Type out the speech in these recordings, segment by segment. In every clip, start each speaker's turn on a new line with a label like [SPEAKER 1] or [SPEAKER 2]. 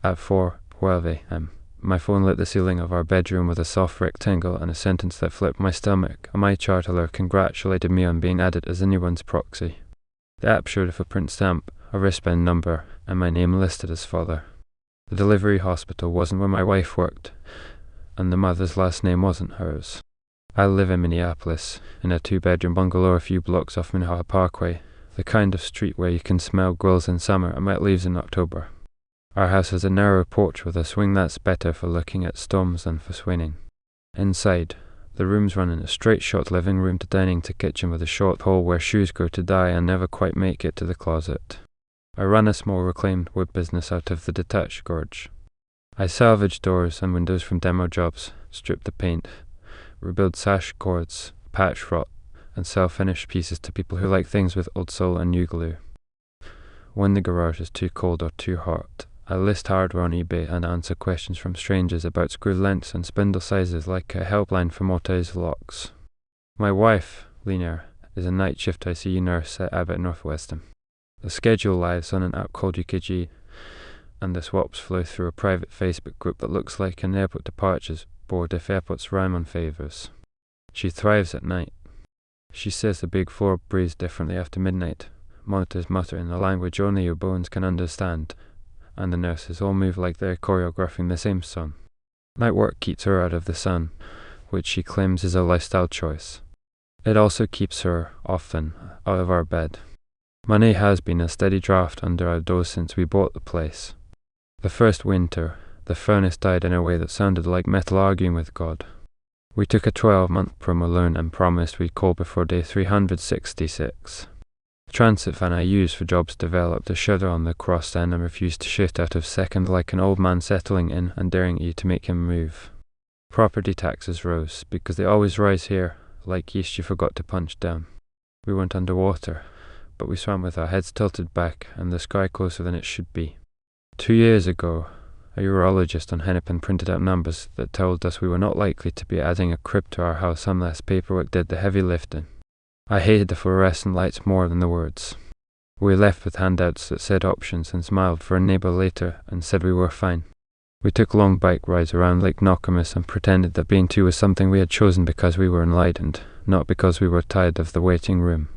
[SPEAKER 1] At 4:12 a.m., my phone lit the ceiling of our bedroom with a soft rectangle and a sentence that flipped my stomach. A MyChart alert congratulated me on being added as anyone's proxy. The app showed a footprint stamp, a wristband number, and my name listed as father. The delivery hospital wasn't where my wife worked, and the mother's last name wasn't hers. I live in Minneapolis, in a 2-bedroom bungalow a few blocks off Minnehaha Parkway, the kind of street where you can smell grills in summer and wet leaves in October. Our house has a narrow porch with a swing that's better for looking at storms than for swinging. Inside, the rooms run in a straight shot living room to dining to kitchen with a short hall where shoes go to die and never quite make it to the closet. I run a small reclaimed wood business out of the detached garage. I salvage doors and windows from demo jobs, strip the paint, rebuild sash cords, patch rot, and sell finished pieces to people who like things with old soul and new glue. When the garage is too cold or too hot, I list hardware on eBay and answer questions from strangers about screw lengths and spindle sizes like a helpline for Mortise locks. My wife, Lena, is a night shift ICU nurse at Abbott Northwestern. The schedule lives on an app called UKG, and the swaps flow through a private Facebook group that looks like an airport departures board if airports rhyme on favours. She thrives at night. She says the big floor breathes differently after midnight. Monitors mutter in a language only your bones can understand, and the nurses all move like they're choreographing the same song. Night work keeps her out of the sun, which she claims is a lifestyle choice. It also keeps her, often, out of our bed. Money has been a steady draft under our doors since we bought the place. The first winter, the furnace died in a way that sounded like metal arguing with God. We took a 12-month promo loan and promised we'd call before day 366. The transit van I used for jobs developed a shudder on the cross end and refused to shift out of second like an old man settling in and daring you to make him move. Property taxes rose, because they always rise here, like yeast you forgot to punch down. We went underwater, but we swam with our heads tilted back and the sky closer than it should be. 2 years ago, a urologist on Hennepin printed out numbers that told us we were not likely to be adding a crib to our house unless paperwork did the heavy lifting. I hated the fluorescent lights more than the words. We left with handouts that said options and smiled for a neighbour later and said we were fine. We took long bike rides around Lake Nokomis and pretended that being two was something we had chosen because we were enlightened, not because we were tired of the waiting room.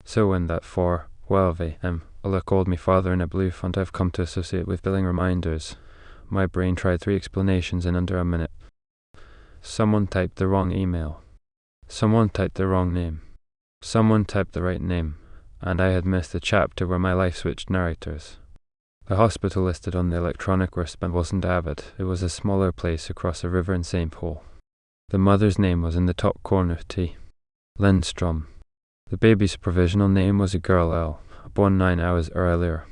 [SPEAKER 1] So when that 4:12 a.m. alert called me father in a blue font I've come to associate with billing reminders, my brain tried 3 explanations in under a minute. Someone typed the wrong email. Someone typed the wrong name. Someone typed the right name, and I had missed the chapter where my life switched narrators. The hospital listed on the electronic wristband wasn't Abbott, it was a smaller place across a river in St. Paul. The mother's name was in the top corner T. Lindstrom. The baby's provisional name was a girl L, born 9 hours earlier.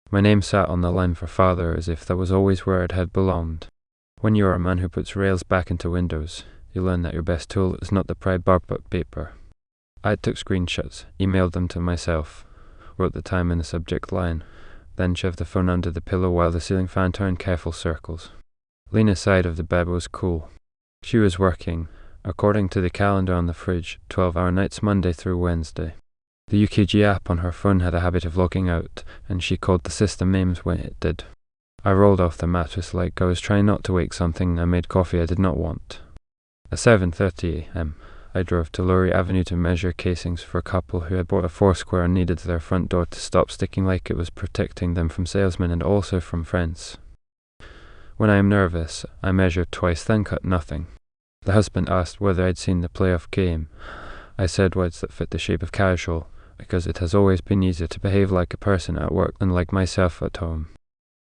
[SPEAKER 1] My name sat on the line for father as if that was always where it had belonged. When you are a man who puts rails back into windows, you learn that your best tool is not the pried bar but paper. I took screenshots, emailed them to myself, wrote the time in the subject line, then shoved the phone under the pillow while the ceiling fan turned careful circles. Lena's side of the bed was cool. She was working, according to the calendar on the fridge, 12-hour nights Monday through Wednesday. The UKG app on her phone had a habit of logging out, and she called the system names when it did. I rolled off the mattress like I was trying not to wake something and made coffee I did not want. At 7:30 a.m., I drove to Laurie Avenue to measure casings for a couple who had bought a Foursquare and needed their front door to stop sticking like it was protecting them from salesmen and also from friends. When I am nervous, I measured twice, then cut nothing. The husband asked whether I'd seen the playoff game. I said words that fit the shape of casual, because it has always been easier to behave like a person at work than like myself at home.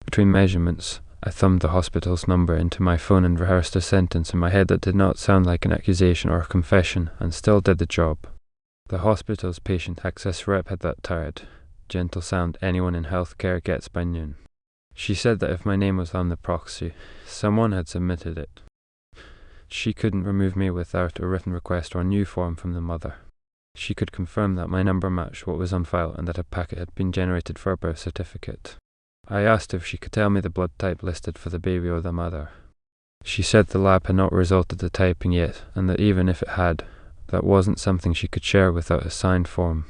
[SPEAKER 1] Between measurements, I thumbed the hospital's number into my phone and rehearsed a sentence in my head that did not sound like an accusation or a confession, and still did the job. The hospital's patient access rep had that tired, gentle sound anyone in healthcare gets by noon. She said that if my name was on the proxy, someone had submitted it. She couldn't remove me without a written request or a new form from the mother. She could confirm that my number matched what was on file and that a packet had been generated for a birth certificate. I asked if she could tell me the blood type listed for the baby or the mother. She said the lab had not resulted the typing yet, and that even if it had, that wasn't something she could share without a signed form.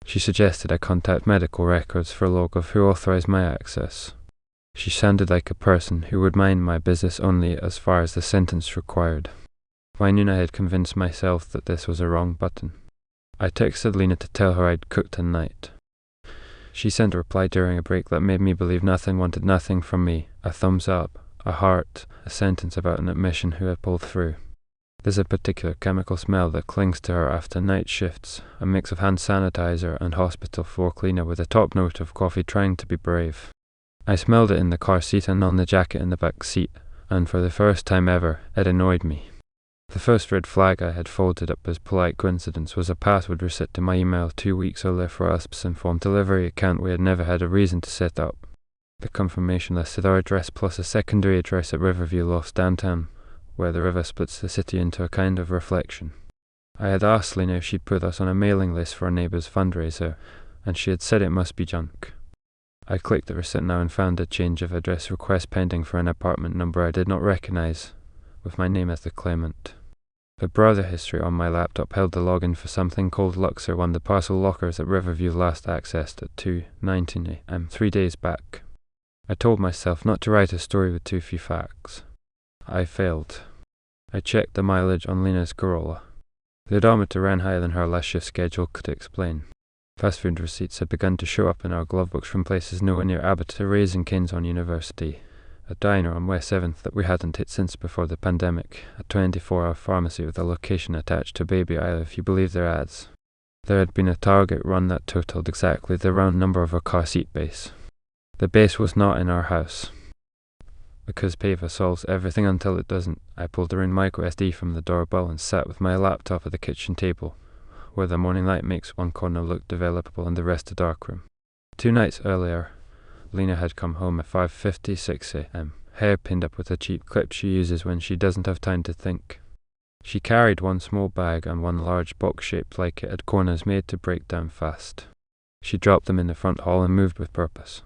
[SPEAKER 1] She suggested I contact medical records for a log of who authorized my access. She sounded like a person who would mind my business only as far as the sentence required. By noon I had convinced myself that this was a wrong button. I texted Lena to tell her I'd cooked tonight. She sent a reply during a break that made me believe nothing wanted nothing from me, a thumbs up, a heart, a sentence about an admission who had pulled through. There's a particular chemical smell that clings to her after night shifts, a mix of hand sanitizer and hospital floor cleaner with a top note of coffee trying to be brave. I smelled it in the car seat and on the jacket in the back seat, and for the first time ever, it annoyed me. The first red flag I had folded up as polite coincidence was a password reset to my email 2 weeks earlier for a informed delivery account we had never had a reason to set up. The confirmation listed our address plus a secondary address at Riverview Lofts downtown, where the river splits the city into a kind of reflection. I had asked Lena if she'd put us on a mailing list for a neighbour's fundraiser, and she had said it must be junk. I clicked the receipt now and found a change of address request pending for an apartment number I did not recognise, with my name as the claimant. The browser history on my laptop held the login for something called LuxerOne, the parcel lockers that Riverview last accessed at 2:19 AM 3 days back. I told myself not to write a story with too few facts. I failed. I checked the mileage on Lena's Corolla. The odometer ran higher than her last shift schedule could explain. Fast food receipts had begun to show up in our glove box from places nowhere near Abbott to Raising Cane's on University, a diner on West 7th that we hadn't hit since before the pandemic, a 24-hour pharmacy with a location attached to Baby Isle if you believe their ads. There had been a Target run that totaled exactly the round number of our car seat base. The base was not in our house. Because Pava solves everything until it doesn't, I pulled a micro SD from the doorbell and sat with my laptop at the kitchen table, where the morning light makes one corner look developable and the rest a darkroom. 2 nights earlier, Lena had come home at 5:56 AM, hair pinned up with a cheap clip she uses when she doesn't have time to think. She carried one small bag and one large box shaped like it had corners made to break down fast. She dropped them in the front hall and moved with purpose.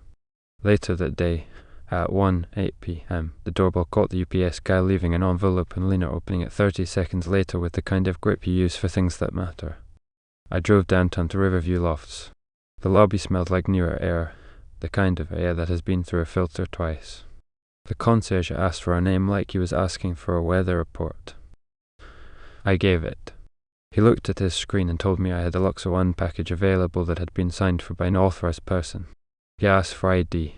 [SPEAKER 1] Later that day, at 1:08 PM, the doorbell caught the UPS guy leaving an envelope and Lena opening it 30 seconds later with the kind of grip you use for things that matter. I drove downtown to Riverview Lofts. The lobby smelled like newer air, the kind of air that has been through a filter twice. The concierge asked for our name like he was asking for a weather report. I gave it. He looked at his screen and told me I had a LuxerOne package available that had been signed for by an authorized person. He asked for ID.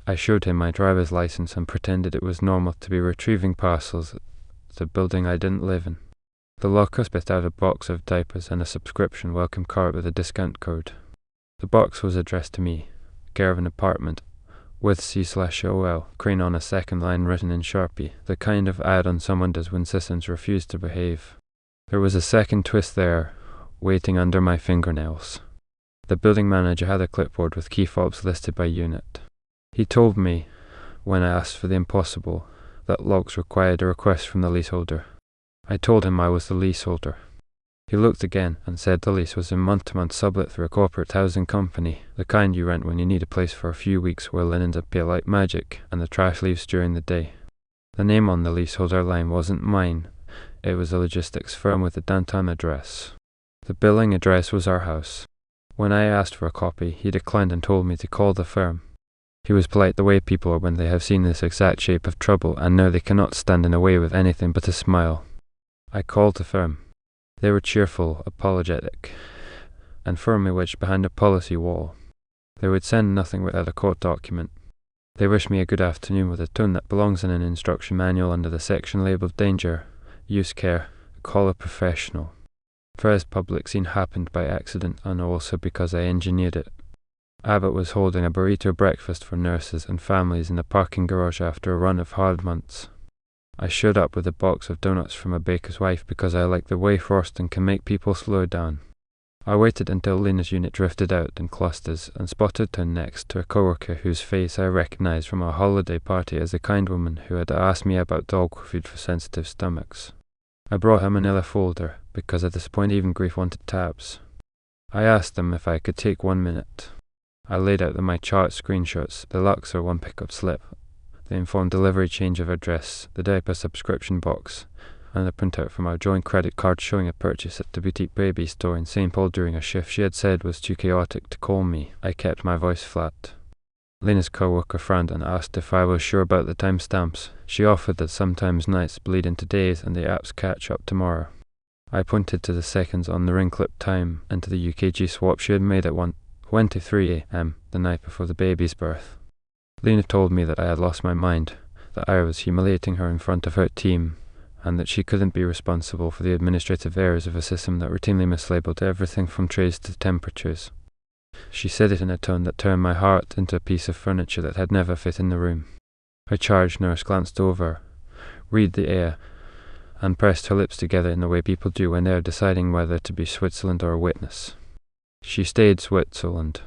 [SPEAKER 1] I showed him my driver's license and pretended it was normal to be retrieving parcels at a building I didn't live in. The locker spit out a box of diapers and a subscription welcome card with a discount code. The box was addressed to me, care of an apartment, with C/OL, crane on a second line written in Sharpie, the kind of add-on someone does when systems refuse to behave. There was a second twist there, waiting under my fingernails. The building manager had a clipboard with key fobs listed by unit. He told me, when I asked for the impossible, that logs required a request from the leaseholder. I told him I was the leaseholder. He looked again and said the lease was a month-to-month sublet through a corporate housing company, the kind you rent when you need a place for a few weeks where linens appear like magic and the trash leaves during the day. The name on the leaseholder line wasn't mine. It was a logistics firm with a downtown address. The billing address was our house. When I asked for a copy, he declined and told me to call the firm. He was polite the way people are when they have seen this exact shape of trouble and know they cannot stand in the way with anything but a smile. I called the firm. They were cheerful, apologetic, and firmly wedged behind a policy wall. They would send nothing without a court document. They wished me a good afternoon with a tone that belongs in an instruction manual under the section labelled danger, use care, call a professional. First public scene happened by accident and also because I engineered it. Abbott was holding a burrito breakfast for nurses and families in the parking garage after a run of hard months. I showed up with a box of donuts from a baker's wife because I like the way frosting can make people slow down. I waited until Lena's unit drifted out in clusters and spotted her next to a coworker whose face I recognized from our holiday party as the kind woman who had asked me about dog food for sensitive stomachs. I brought her manila folder because at this point even grief wanted tabs. I asked them if I could take 1 minute. I laid out the MyChart screenshots, the LuxerOne pickup slip, the informed delivery change of address, the diaper subscription box, and a printout from our joint credit card showing a purchase at the boutique baby store in St. Paul during a shift she had said was too chaotic to call me. I kept my voice flat. Lena's co-worker frowned and asked if I was sure about the timestamps. She offered that sometimes nights bleed into days and the apps catch up tomorrow. I pointed to the seconds on the ring clip time and to the UKG swap she had made at 1:23 AM, the night before the baby's birth. Lena told me that I had lost my mind, that I was humiliating her in front of her team, and that she couldn't be responsible for the administrative errors of a system that routinely mislabeled everything from trays to temperatures. She said it in a tone that turned my heart into a piece of furniture that had never fit in the room. Her charge nurse glanced over, read the air, and pressed her lips together in the way people do when they are deciding whether to be Switzerland or a witness. She stayed Switzerland.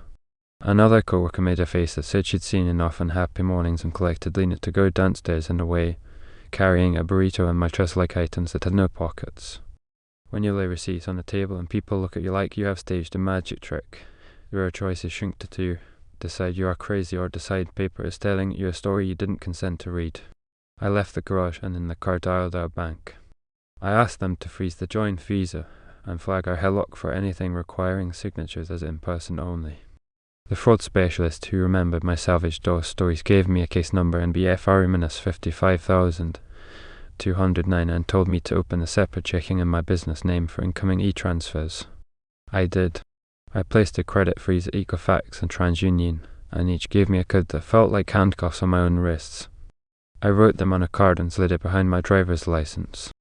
[SPEAKER 1] Another co-worker made a face that said she'd seen enough on happy mornings and collected Lena to go downstairs and away, carrying a burrito and my trust-like items that had no pockets. When you lay receipts on the table and people look at you like you have staged a magic trick, your choices shrink to two: decide you are crazy or decide paper is telling you a story you didn't consent to read. I left the garage and in the car dialed our bank. I asked them to freeze the joint visa and flag our HELOC for anything requiring signatures as in-person only. The fraud specialist who remembered my savage DOS stories gave me a case number in BFR-55209 and told me to open a separate checking in my business name for incoming e-transfers. I did. I placed a credit freeze at Equifax and TransUnion, and each gave me a code that felt like handcuffs on my own wrists. I wrote them on a card and slid it behind my driver's license.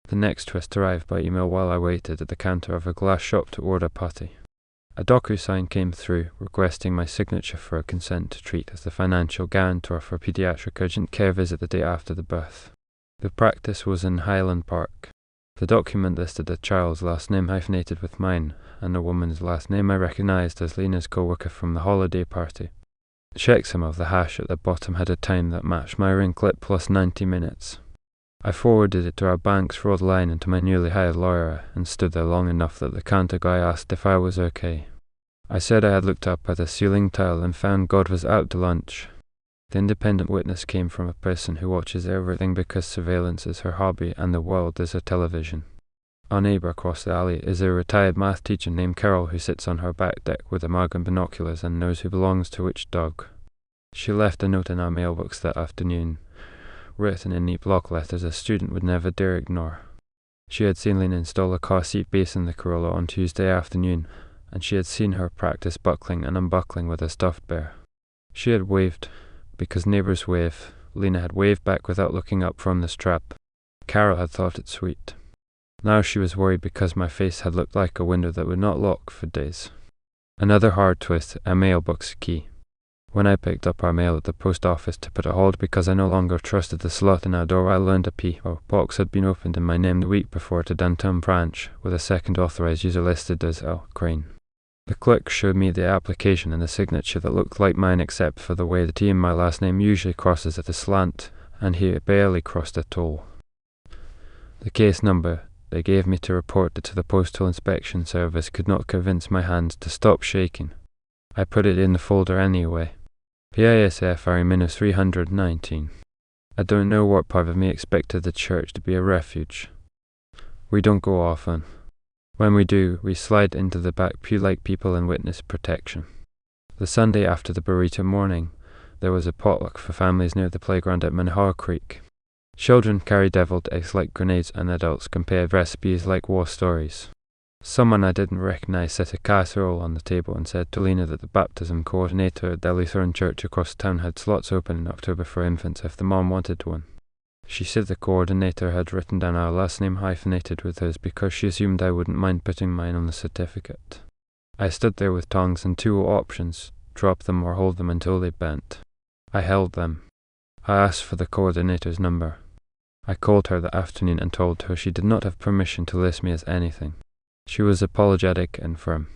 [SPEAKER 1] The next twist arrived by email while I waited at the counter of a glass shop to order putty. A DocuSign came through, requesting my signature for a consent to treat as the financial guarantor for a pediatric urgent care visit the day after the birth. The practice was in Highland Park. The document listed a child's last name hyphenated with mine, and a woman's last name I recognized as Lena's co-worker from the holiday party. The checksum of the hash at the bottom had a time that matched my ring clip plus 90 minutes. I forwarded it to our bank's fraud line and to my newly hired lawyer, and stood there long enough that the counter guy asked if I was okay. I said I had looked up at a ceiling tile and found God was out to lunch. The independent witness came from a person who watches everything because surveillance is her hobby and the world is her television. Our neighbour across the alley is a retired math teacher named Carol who sits on her back deck with a mug and binoculars and knows who belongs to which dog. She left a note in our mailbox that afternoon, written in neat block letters a student would never dare ignore. She had seen Lena install a car seat base in the Corolla on Tuesday afternoon, and she had seen her practice buckling and unbuckling with a stuffed bear. She had waved, because neighbours wave. Lena had waved back without looking up from the strap. Carol had thought it sweet. Now she was worried because my face had looked like a window that would not lock for days. Another hard twist, a mailbox key. When I picked up our mail at the post office to put a hold because I no longer trusted the slot in our door, I learned a P.O. box had been opened in my name the week before at a downtown branch, with a second authorised user listed as L. Crane. The clerk showed me the application and the signature that looked like mine except for the way the T in my last name usually crosses at a slant, and here it barely crossed at all. The case number they gave me to report it to the Postal Inspection Service could not convince my hands to stop shaking. I put it in the folder anyway. PISFRE-319. I don't know what part of me expected the church to be a refuge. We don't go often. When we do, we slide into the back pew like people in witness protection. The Sunday after the burrito morning, there was a potluck for families near the playground at Minneapolis Creek. Children carried deviled eggs like grenades and adults compared recipes like war stories. Someone I didn't recognize set a casserole on the table and said to Lena that the baptism coordinator at the Lutheran church across town had slots open in October for infants if the mom wanted one. She said the coordinator had written down our last name hyphenated with hers because she assumed I wouldn't mind putting mine on the certificate. I stood there with tongs and two options, drop them or hold them until they bent. I held them. I asked for the coordinator's number. I called her that afternoon and told her she did not have permission to list me as anything. She was apologetic and firm.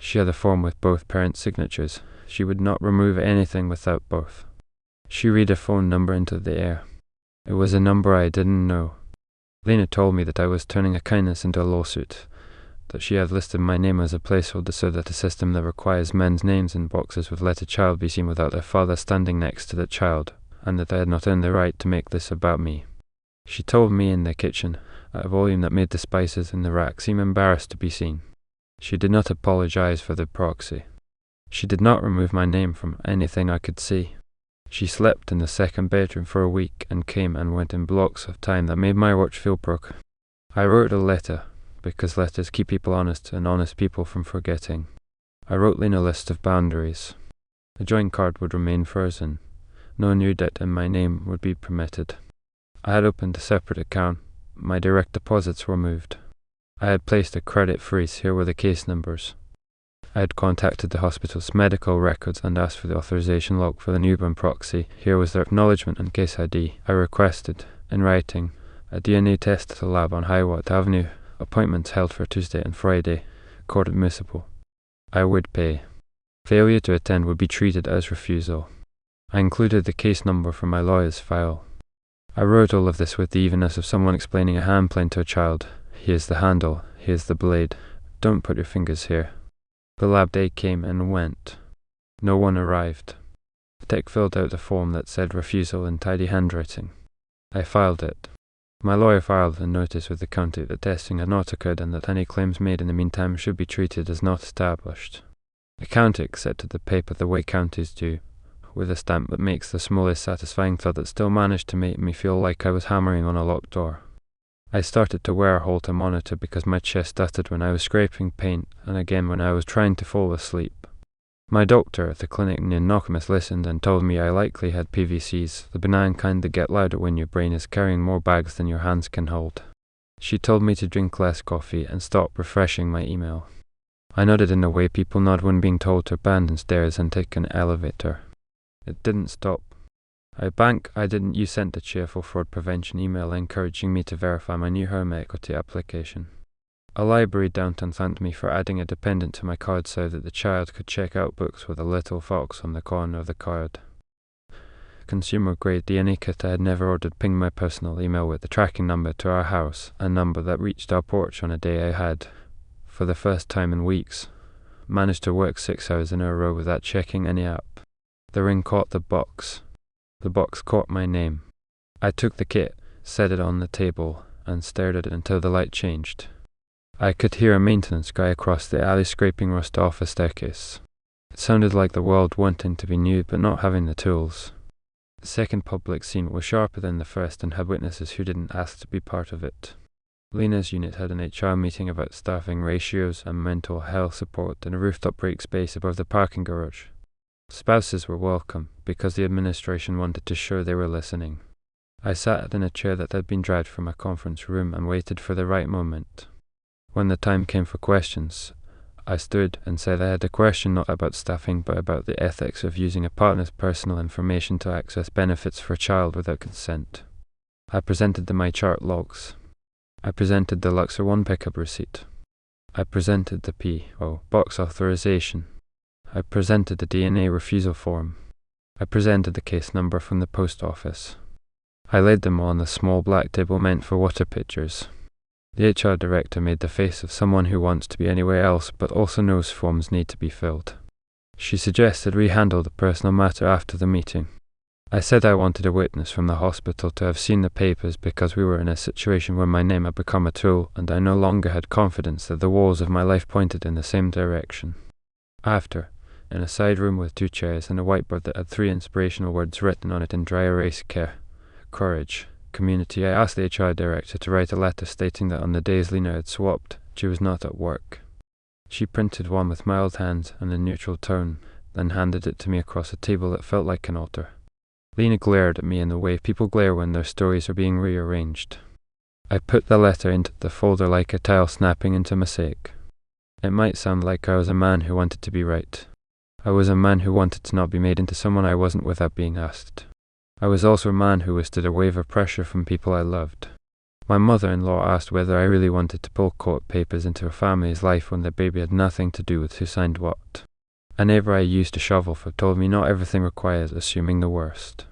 [SPEAKER 1] She had a form with both parents' signatures. She would not remove anything without both. She read a phone number into the air. It was a number I didn't know. Lena told me that I was turning a kindness into a lawsuit, that she had listed my name as a placeholder so that a system that requires men's names in boxes would let a child be seen without their father standing next to the child, and that I had not earned the right to make this about me. She told me in the kitchen, at a volume that made the spices in the rack seem embarrassed to be seen. She did not apologize for the proxy. She did not remove my name from anything I could see. She slept in the second bedroom for a week and came and went in blocks of time that made my watch feel broke. I wrote a letter, because letters keep people honest and honest people from forgetting. I wrote Lena a list of boundaries. The joint card would remain frozen. No new debt in my name would be permitted. I had opened a separate account. My direct deposits were moved. I had placed a credit freeze. Here were the case numbers. I had contacted the hospital's medical records and asked for the authorization log for the newborn proxy. Here was their acknowledgement and case ID. I requested, in writing, a DNA test at a lab on Highwatt Avenue. Appointments held for Tuesday and Friday. Court admissible. I would pay. Failure to attend would be treated as refusal. I included the case number from my lawyer's file. I wrote all of this with the evenness of someone explaining a hand plane to a child. Here's the handle, here's the blade. Don't put your fingers here. The lab day came and went. No one arrived. Tech filled out a form that said refusal in tidy handwriting. I filed it. My lawyer filed a notice with the county that testing had not occurred and that any claims made in the meantime should be treated as not established. The county accepted the paper the way counties do, with a stamp that makes the smallest satisfying thud that still managed to make me feel like I was hammering on a locked door. I started to wear a Holter monitor because my chest stuttered when I was scraping paint and again when I was trying to fall asleep. My doctor at the clinic near Nokomis listened and told me I likely had PVCs, the benign kind that get louder when your brain is carrying more bags than your hands can hold. She told me to drink less coffee and stop refreshing my email. I nodded in the way people nod when being told to abandon stairs and take an elevator. It didn't stop. You sent a cheerful fraud prevention email encouraging me to verify my new home equity application. A library downtown thanked me for adding a dependent to my card so that the child could check out books with a little fox on the corner of the card. Consumer-grade DNA kit I had never ordered pinged my personal email with the tracking number to our house, a number that reached our porch on a day I had, for the first time in weeks, managed to work 6 hours in a row without checking any app. The ring caught the box. The box caught my name. I took the kit, set it on the table, and stared at it until the light changed. I could hear a maintenance guy across the alley scraping rust off a staircase. It sounded like the world wanting to be new but not having the tools. The second public scene was sharper than the first and had witnesses who didn't ask to be part of it. Lena's unit had an HR meeting about staffing ratios and mental health support in a rooftop break space above the parking garage. Spouses were welcome because the administration wanted to show they were listening. I sat in a chair that had been dragged from a conference room and waited for the right moment. When the time came for questions, I stood and said I had a question not about staffing but about the ethics of using a partner's personal information to access benefits for a child without consent. I presented the MyChart logs. I presented the LuxerOne pickup receipt. I presented the PO box authorization. I presented the DNA refusal form. I presented the case number from the post office. I laid them on the small black table meant for water pitchers. The HR director made the face of someone who wants to be anywhere else but also knows forms need to be filled. She suggested we handle the personal matter after the meeting. I said I wanted a witness from the hospital to have seen the papers because we were in a situation where my name had become a tool and I no longer had confidence that the walls of my life pointed in the same direction. After, in a side room with 2 chairs and a whiteboard that had 3 inspirational words written on it in dry erase care, courage, community, I asked the HR director to write a letter stating that on the days Lena had swapped, she was not at work. She printed one with mild hand and a neutral tone, then handed it to me across a table that felt like an altar. Lena glared at me in the way people glare when their stories are being rearranged. I put the letter into the folder like a tile snapping into mosaic. It might sound like I was a man who wanted to be right. I was a man who wanted to not be made into someone I wasn't without being asked. I was also a man who withstood a wave of pressure from people I loved. My mother-in-law asked whether I really wanted to pull court papers into her family's life when their baby had nothing to do with who signed what. A neighbour I used to shovel for told me not everything requires assuming the worst.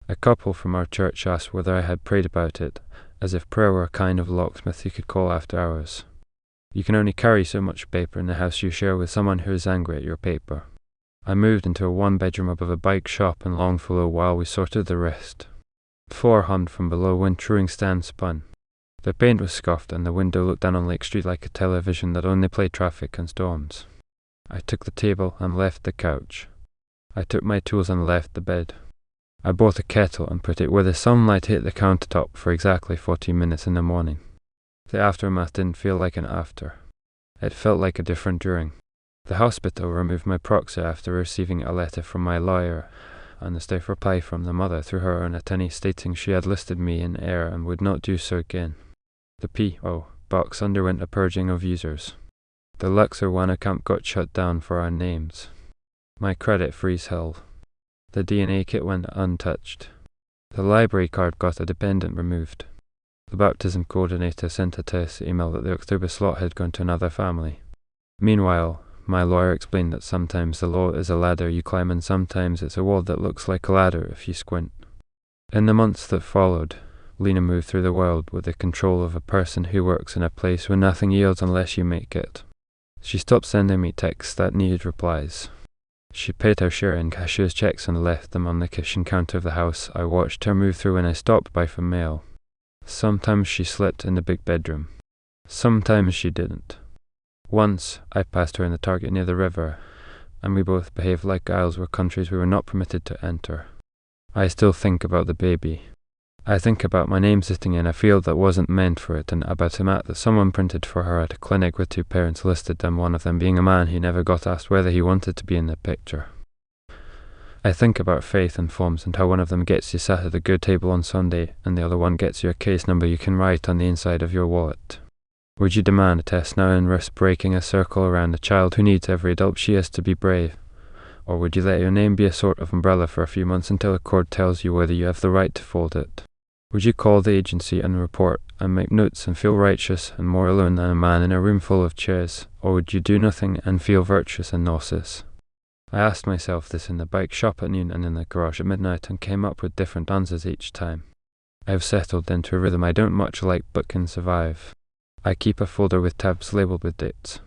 [SPEAKER 1] A couple from our church asked whether I had prayed about it, as if prayer were a kind of locksmith you could call after hours. You can only carry so much paper in the house you share with someone who is angry at your paper. I moved into a 1-bedroom above a bike shop in Longfellow while we sorted the rest. The floor hummed from below when truing stand spun. The paint was scuffed and the window looked down on Lake Street like a television that only played traffic and storms. I took the table and left the couch. I took my tools and left the bed. I bought a kettle and put it where the sunlight hit the countertop for exactly 14 minutes in the morning. The aftermath didn't feel like an after. It felt like a different during. The hospital removed my proxy after receiving a letter from my lawyer and a stiff reply from the mother through her own attorney stating she had listed me in error and would not do so again. The P.O. box underwent a purging of users. The LuxerOne account got shut down for our names. My credit freeze held. The DNA kit went untouched. The library card got a dependent removed. The baptism coordinator sent a test email that the October slot had gone to another family. Meanwhile, my lawyer explained that sometimes the law is a ladder you climb and sometimes it's a wall that looks like a ladder if you squint. In the months that followed, Lena moved through the world with the control of a person who works in a place where nothing yields unless you make it. She stopped sending me texts that needed replies. She paid her share in cashier's checks and left them on the kitchen counter of the house I watched her move through when I stopped by for mail. Sometimes she slept in the big bedroom. Sometimes she didn't. Once, I passed her in the Target near the river, and we both behaved like guiles were countries we were not permitted to enter. I still think about the baby. I think about my name sitting in a field that wasn't meant for it, and about a map that someone printed for her at a clinic with 2 parents listed, and one of them being a man who never got asked whether he wanted to be in the picture. I think about faith and forms and how one of them gets you sat at the good table on Sunday, and the other one gets you a case number you can write on the inside of your wallet. Would you demand a test now and risk breaking a circle around a child who needs every adult she is to be brave? Or would you let your name be a sort of umbrella for a few months until a court tells you whether you have the right to fold it? Would you call the agency and report and make notes and feel righteous and more alone than a man in a room full of chairs? Or would you do nothing and feel virtuous and nauseous? I asked myself this in the bike shop at noon and in the garage at midnight and came up with different answers each time. I have settled into a rhythm I don't much like but can survive. I keep a folder with tabs labelled with dates.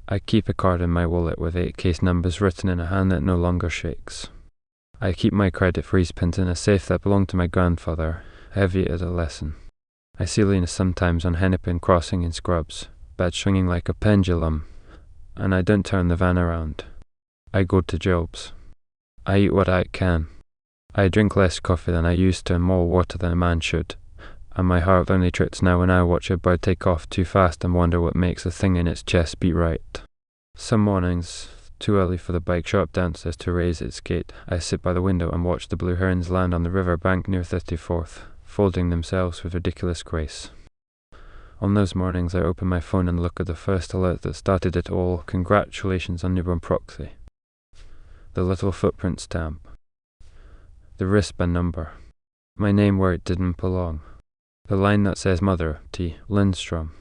[SPEAKER 1] I keep a card in my wallet with 8 case numbers written in a hand that no longer shakes. I keep my credit freeze pins in a safe that belonged to my grandfather, heavy as a lesson. I see Lena sometimes on Hennepin Crossing in scrubs, bed swinging like a pendulum, and I don't turn the van around. I go to jobs. I eat what I can. I drink less coffee than I used to and more water than a man should, and my heart only trips now when I watch a bird take off too fast and wonder what makes the thing in its chest beat right. Some mornings, too early for the bike shop downstairs to raise its gate, I sit by the window and watch the blue herons land on the river bank near 34th, folding themselves with ridiculous grace. On those mornings I open my phone and look at the first alert that started it all: congratulations on newborn proxy. The little footprint stamp. The wristband number. My name where it didn't belong. The line that says Mother, T. Lindstrom.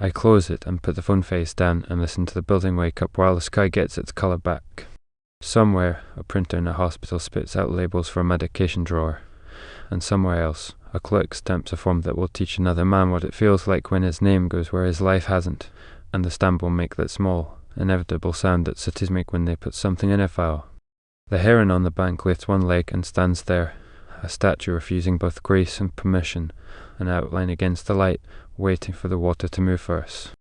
[SPEAKER 1] I close it and put the phone face down and listen to the building wake up while the sky gets its colour back. Somewhere, a printer in a hospital spits out labels for a medication drawer, and somewhere else, a clerk stamps a form that will teach another man what it feels like when his name goes where his life hasn't, and the stamp will make that small, inevitable sound that cities make when they put something in a file. The heron on the bank lifts one leg and stands there, a statue refusing both grace and permission, an outline against the light, waiting for the water to move first.